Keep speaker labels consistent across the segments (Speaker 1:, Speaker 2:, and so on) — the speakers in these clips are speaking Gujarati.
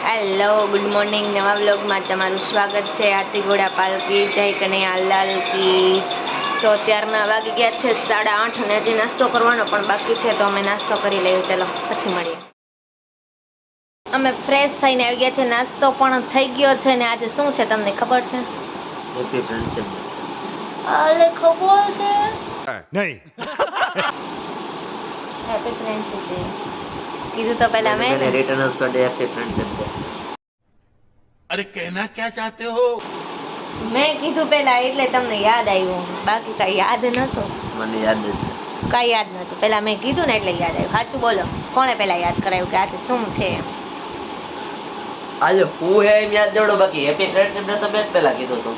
Speaker 1: હેલો ગુડ મોર્નિંગ નવા વ્લોગમાં તમારું સ્વાગત છે. હાથી ઘોડા પાલકી જય કનૈયા લાલ કી. સો અત્યારના વાગી ગયા છે 8:30 અને હજી નાસ્તો કરવાનો પણ બાકી છે, તો અમે નાસ્તો કરી લઈએ. ચલો પછી મળીએ. અમે ફ્રેશ થઈને આવી ગયા છે, નાસ્તો પણ થઈ ગયો છે ને આજે શું છે તમને ખબર છે?
Speaker 2: Happy friendship.
Speaker 1: આલે ખબર છે
Speaker 3: નહીં.
Speaker 1: હેપી ફ્રેન્ડશિપ ડે કીધું તો પહેલા મેં
Speaker 2: return of the day happy friendship day.
Speaker 3: अरे कहना क्या चाहते हो?
Speaker 1: મેં કીધું પહેલા એટલે તમને યાદ આવ્યું, બાકી કઈ યાદ નહોતું.
Speaker 2: મને યાદ જ છે.
Speaker 1: કઈ યાદ નહોતું, પહેલા મેં કીધું ને એટલે યાદ આવ્યું. સાચું બોલો, કોણે પહેલા યાદ કરાવ્યું કે આજે શું છે?
Speaker 2: આજે હું હે એમ યાદ દેવડો, બાકી હેપી ફ્રેન્ડશિપ ડે તો મેં જ પહેલા કીધું હતું.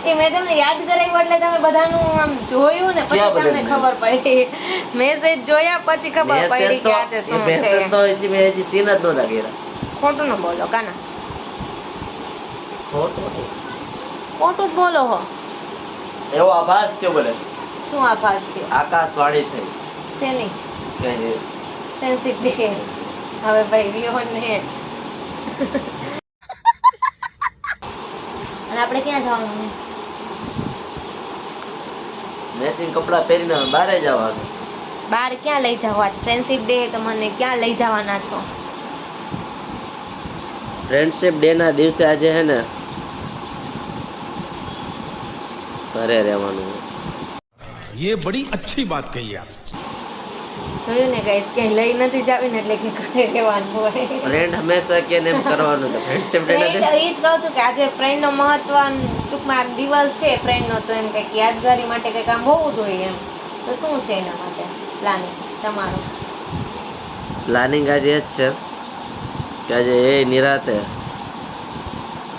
Speaker 1: એ મેં તમને યાદ કરાવ્યું એટલે તમે બધાનું આમ જોયું ને પછી તમને ખબર પડી. મેસેજ જોયા પછી ખબર પડી કે આજે શું છે.
Speaker 2: મેસેજ તો હજી મેં હજી સીન જ નહોતા કર્યા.
Speaker 1: ખોટું ન બોલો કાના,
Speaker 2: ખોટું નહીં.
Speaker 1: ખોટું જ બોલો હો.
Speaker 2: એવો આભાસ થયો બોલે.
Speaker 1: શું આભાસ થયો?
Speaker 2: આકાશવાણી થઈ.
Speaker 1: શેની?
Speaker 2: કે
Speaker 1: ફ્રેન્ડશિપ ડે. હવે ભાઈ રહ્યો ને. અને આપણે ક્યાં જવાનું?
Speaker 2: મેચિંગ કપડા પહેરીને બહાર જવાનું.
Speaker 1: બહાર ક્યાં લઈ જાવ? આજ ફ્રેન્ડશિપ ડે તો મને ક્યાં લઈ જવાના છો?
Speaker 2: ફ્રેન્ડશિપ ડે ના દિવસે આજે હે ને ઘરે રહેવાનું.
Speaker 3: ये बड़ी अच्छी बात कही आप.
Speaker 1: જોયું ને ગાઈસ, ક્યાંય લઈ નથી જાવી ને એટલે કે ઘરે રહેવાનું હોય.
Speaker 2: ફ્રેન્ડ હંમેશા કે એમ કરવાનું તો ફ્રેન્ડશિપ ડે ના
Speaker 1: એ જ કહું છું કે આજે ફ્રેન્ડ નો મહત્વ ટૂંકમાં દિવસ છે ફ્રેન્ડ નો, તો એમ કંઈક યાદગારી માટે કંઈક આમ હોવું જોઈએ એમ. તો શું છે એના માટે પ્લાનિંગ તમારું?
Speaker 2: પ્લાનિંગ આજે જ છે કે આજે એ નિરાતે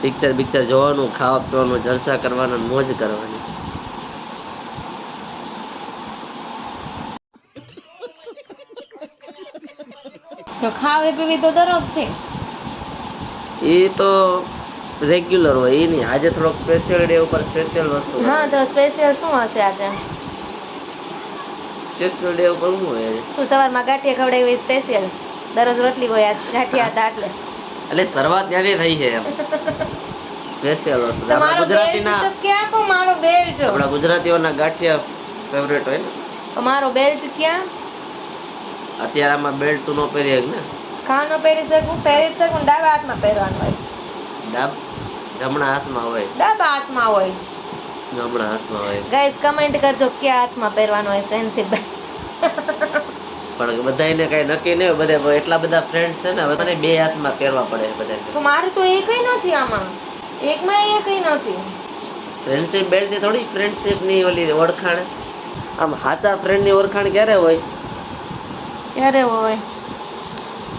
Speaker 2: પિક્ચર જોવાનું, ખાવા પીવાનું, જલસા કરવાના, મોજ કરવાની.
Speaker 1: તો ખાવી પીવી તો દરરોજ છે.
Speaker 2: એ તો રેગ્યુલર હોય, એ નહીં. આજે થોડોક સ્પેશિયલ ડે ઉપર સ્પેશિયલ વસ્તુ.
Speaker 1: હા, તો સ્પેશિયલ શું હશે આજે?
Speaker 2: સ્પેશિયલ ડે ઉપર શું હોય આજે?
Speaker 1: શું સવારમાં ગાંઠિયા ખવડાવી સ્પેશિયલ? દરરોજ રોટલી હોય, આજ ગાંઠિયા હતા એટલે.
Speaker 2: એટલે શરૂઆત ત્યાંથી થઈ છે એમ. સ્પેશિયલ વસ્તુ આપણા ગુજરાતીના,
Speaker 1: તો ક્યાં તો મારો બેલ્ટ?
Speaker 2: આપણા ગુજરાતીઓના ગાંઠિયા ફેવરેટ હોય ને.
Speaker 1: મારો બેલ્ટ ક્યાં?
Speaker 2: અત્યારે આમાં બેલ્ટ નો પહેરીએ ને.
Speaker 1: ખાનો પહેરી શકું, પહેરી શકું. ડાબા હાથમાં પહેરવાનું હોય.
Speaker 2: જમણા હાથમાં હોય.
Speaker 1: ડાબા હાથમાં હોય.
Speaker 2: જમણા હાથમાં હોય.
Speaker 1: ગાઈસ કમેન્ટ કરજો કયા હાથમાં પહેરવાનું હોય ફ્રેન્ડશિપ.
Speaker 2: પણ બધાને કઈ નક્કી નહીં હોય. બધા એટલા બધા ફ્રેન્ડ્સ છે ને, હવે મને બે હાથમાં પહેરવા પડે બધા.
Speaker 1: તો મારું તો એકઈ નથી આમાં, એકમાં એકઈ નથી.
Speaker 2: ફ્રેન્ડશિપ બેલ્ટ થી થોડી ફ્રેન્ડશિપ ની ઓલી ઓળખાણ. આમ સાચા ફ્રેન્ડ ની ઓળખાણ ક્યારે હોય?
Speaker 1: ક્યારે હોય?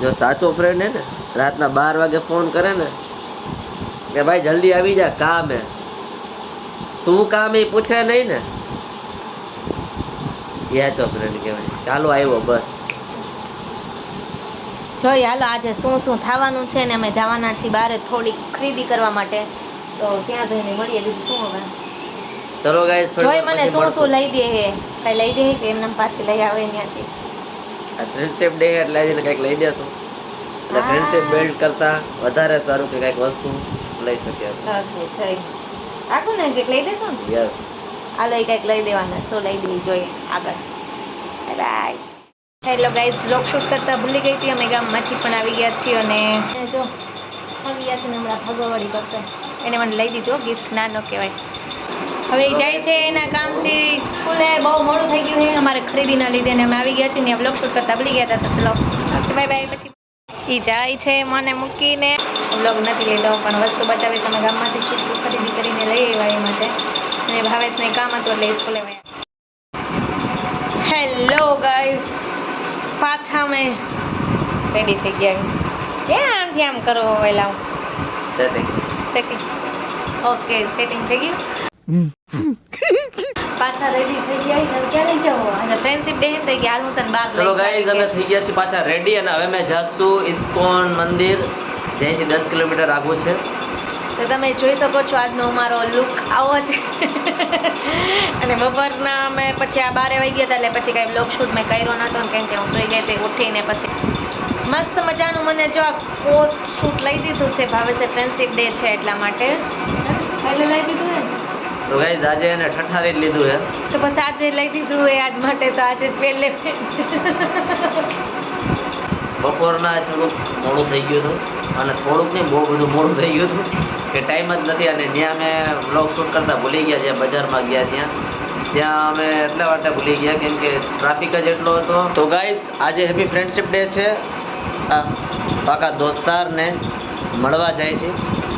Speaker 2: જો સાચો ફ્રેન્ડ હે ને, રાતના 12 વાગે ફોન કરે ને કે ભાઈ જલ્દી આવી જા, કામ હે. શું કામ એ પૂછે નહીં ને, એ સાચો ફ્રેન્ડ કહેવાય. ચાલો આવ્યો બસ.
Speaker 1: જોઈએ હાલો આજે શું શું થવાનું છે ને અમે જવાના છીએ બહાર થોડી ખરીદી કરવા માટે, તો ત્યાં જઈને મળીએ. બીજું શું હવે?
Speaker 2: ચલો ગાઈસ,
Speaker 1: જોઈ મને શું શું લઈ દે હે, કઈ લઈ દે કે એમને પાછી લઈ આવે ત્યાંથી?
Speaker 2: આ ફ્રેન્ડશિપ ડે એટલે આજે કંઈક લઈ દેશું. એટલે ફ્રેન્ડશિપ બિલ્ડ કરતા વધારે સારું કે કંઈક વસ્તુ લઈ શકીએ.
Speaker 1: રાખું ને કંઈક લઈ દેશો ને?
Speaker 2: યસ.
Speaker 1: હાલો એ કંઈક લઈ દેવાના. શું લઈ દઈએ જોઈએ આગળ. Bye. Hello guys, blog shoot કરતા ભૂલી ગઈ હતી. અમે ગામમાંથી પણ આવી ગયા છીએ અને જો આવી ગયા છે ને હમણાં ભગવાડી કરશે. એને મને લઈ દીધો ગિફ્ટ, નાનો કહેવાય. હવે એ જાય છે એના કામથી સ્કૂલે. બહુ મોડું થઈ ગયું છે અમારે ખરીદીના લીધે ને અમે આવી ગયા છીએ. ત્યાં બ્લોગ શૂટ કરતા ભૂલી ગયા હતા. તો ચલો ઓકે બાય બાય. પછી એ જાય છે મને મૂકીને. બ્લોગ નથી લીધો પણ વસ્તુ બતાવીશ. અમે ગામમાંથી શું શું ખરીદી કરીને લઈ આવ્યા એ માટે. અને ભાવેશને કામ હતું એટલે સ્કૂલે ગયા. હેલો ગાઈસ, પાછા અમે રેડી થઈ ગયા. ક્યાં આમથી આમ કરો વહેલા?
Speaker 2: સેટિંગ.
Speaker 1: ઓકે, સેટિંગ થઈ ગયું. પાછા રેડી થઈ ગયા. ક્યાં લઈ જાવ? અને ફ્રેન્ડશિપ ડે એમ થઈ ગયા. હાલ હું તને બાદ.
Speaker 2: ચલો ગાઈસ, અમે થઈ ગયા છીએ પાછા રેડી અને હવે અમે જાશું ઇસ્કોન મંદિર, જ્યાંથી 10 કિલોમીટર આગળ છે.
Speaker 1: તો તમે જોઈ શકો છો આજનો અમારો લુક આવો છે. અને બપોરના અમે પછી આ 12 વાગી ગયા હતા એટલે પછી કાંઈ બ્લોગ શૂટ મેં કર્યો નહોતો, કેમ કે હું સુઈ ગઈ હતી ઉઠીને. પછી મસ્ત મજાનું મને જો આ કોટ શૂટ લઈ દીધું છે, ભાવે છે ફ્રેન્ડશિપ ડે છે એટલા માટે. કાલે લઈ દીધું ને
Speaker 2: તો ગાઈઝ આજે એને ઠઠારી જ લીધું છે.
Speaker 1: તો પછી આજે લઈ દીધું હોય આજ માટે, તો આજે પહેલે
Speaker 2: બપોરના થોડુંક મોડું થઈ ગયું હતું, અને થોડુંક નહીં બહુ બધું મોડું થઈ ગયું હતું કે ટાઈમ જ નથી. અને ત્યાં અમે વ્લોગ શૂટ કરતા ભૂલી ગયા, જ્યાં બજારમાં ગયા ત્યાં અમે એટલા માટે ભૂલી ગયા કેમ કે ટ્રાફિક જ એટલો હતો. તો ગાઈઝ આજે હેપી ફ્રેન્ડશિપ ડે છે. પાકા દોસ્તારને મળવા જાય છે.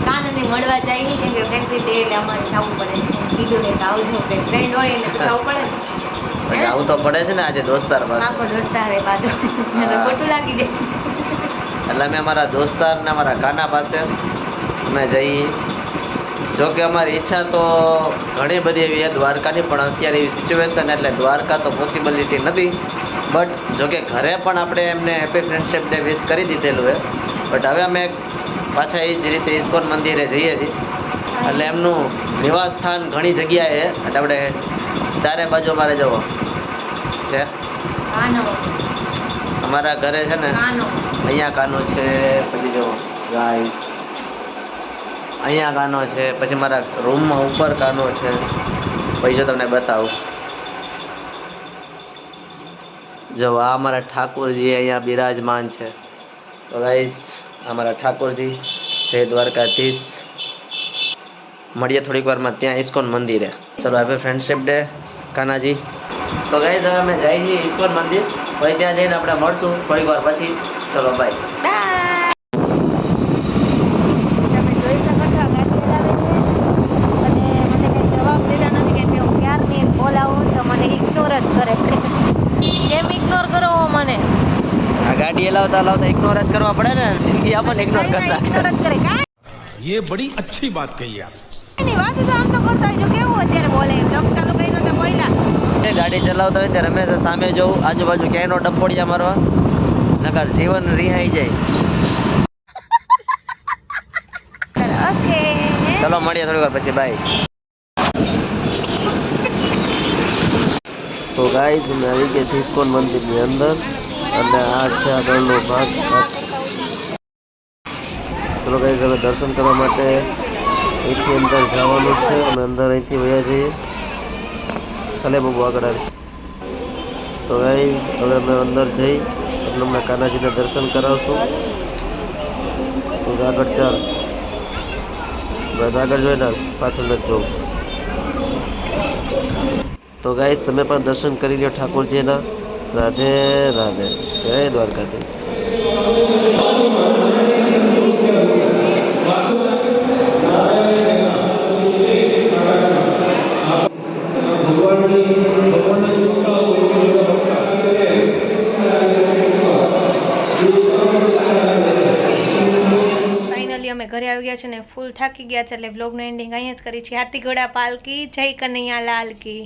Speaker 1: કાનને મળવા જાય નહીં કેમ કે ફ્રેન્ડશિપ ડે એટલે અમારે જવું પડે. કીધું ને કે આવજો, કે ફ્રેન્ડ હોય એટલે તો જવું પડે ને.
Speaker 2: આવું તો પડે છે ને આજે દોસ્તાર પાસે.
Speaker 1: આખો દોસ્તાર હે પાછો, ખોટું લાગી જાય.
Speaker 2: એટલે અમે અમારા દોસ્તારને અમારા કાના પાસે અમે જઈએ. જો કે અમારી ઈચ્છા તો ઘણી બધી એવી છે દ્વારકાની, પણ અત્યારે એવી સિચ્યુએશન એટલે દ્વારકા તો પોસિબિલિટી નથી. બટ જો કે ઘરે પણ આપણે એમને હેપી ફ્રેન્ડશિપ ડે વિશ કરી દીધેલું છે. બટ હવે અમે પાછા એ જ રીતે ઇસ્કોન મંદિરે જઈએ છીએ. એટલે એમનું નિવાસ સ્થાન ઘણી જગ્યાએ એટલે આપણે ચારે બાજુ અમારે જવો છે. અમારા ઘરે છે ને અહીંયા કાનો છે, પછી જો ગાઈસ અહીંયા કાનો છે, પછી મારા રૂમમાં ઉપર કાનો છે. પછી જો તમને બતાવું, જો આ અમારા ઠાકોરજી અહીંયા બિરાજમાન છે. તો ગાઈસ અમારા ઠાકોરજી, જય દ્વારકાધીશ. મળીએ થોડીક વારમાં ત્યાં ઇસ્કોન મંદિરે. ચલો હવે ફ્રેન્ડશિપ ડે કાનાજી. તો ગાઈસ હવે અમે જઈએ છીએ ઇસ્કોન મંદિર, પછી ત્યાં જઈને આપણે મળશું થોડીક વાર પછી. ચલો બાય.
Speaker 1: તમે જોઈ શકો છો ગાડી ચલાવે છે અને મને કંઈ જવાબ દેતા નથી કેમ કે હું ક્યારની બોલાવું તો મને ઇગ્નોર જ કરે. કેમ ઇગ્નોર કરો મને?
Speaker 2: આ ગાડી હલાવતા હલાવતા ઇગ્નોર જ કરવા પડે ને, જિંદગી આપણને ઇગ્નોર કરતા.
Speaker 1: ઇગ્નોર જ કરે.
Speaker 3: ये बड़ी अच्छी बात कही आप.
Speaker 1: કાંઈ વાત તો આમ તો કરતા હોય, જો કેવું અત્યારે બોલે એમ લોક ચાલુ કર્યો તો બોલ્યા.
Speaker 2: ગાડી ચલાવતા હોય ત્યારે હંમેશા સામે જોવું, આજુબાજુ ક્યાંય નો ડપોડિયા મારવા, નકર જીવન રિહાઈ જાય.
Speaker 1: ઓકે,
Speaker 2: ચલો મળીએ થોડી વાર પછી. બાય. તો ગાઈઝ અમે આવી ગયા છીએ ઇસ્કોન મંદિરની અંદર, અને આ છે આગળનો ભાગ. ચલો ગાઈઝ હવે દર્શન કરવા માટે અહીંથી અંદર જવાનું છે. અમે અંદર અહીંથી વયા જઈએ. ચાલે બહુ આગળ આવી. તો ગાઈઝ હવે અમે અંદર જઈ તમને હમણાં કાનાજીને દર્શન કરાવશું. તો આગળ ચાલ, બસ આગળ જોઈને પાછળ નથી જોવું. તો ગાઈઝ તમે પણ દર્શન કરી લો ઠાકોરજીના. રાધે રાધે, જય દ્વારકાધીશ.
Speaker 1: ફાઇનલી અમે ઘરે આવી ગયા છે ને ફૂલ થાકી ગયા છે, એટલે વ્લોગનું એન્ડિંગ અહીંયા જ કરી છે. હાથી ઘોડા પાલકી, જય કનૈયા લાલ કી.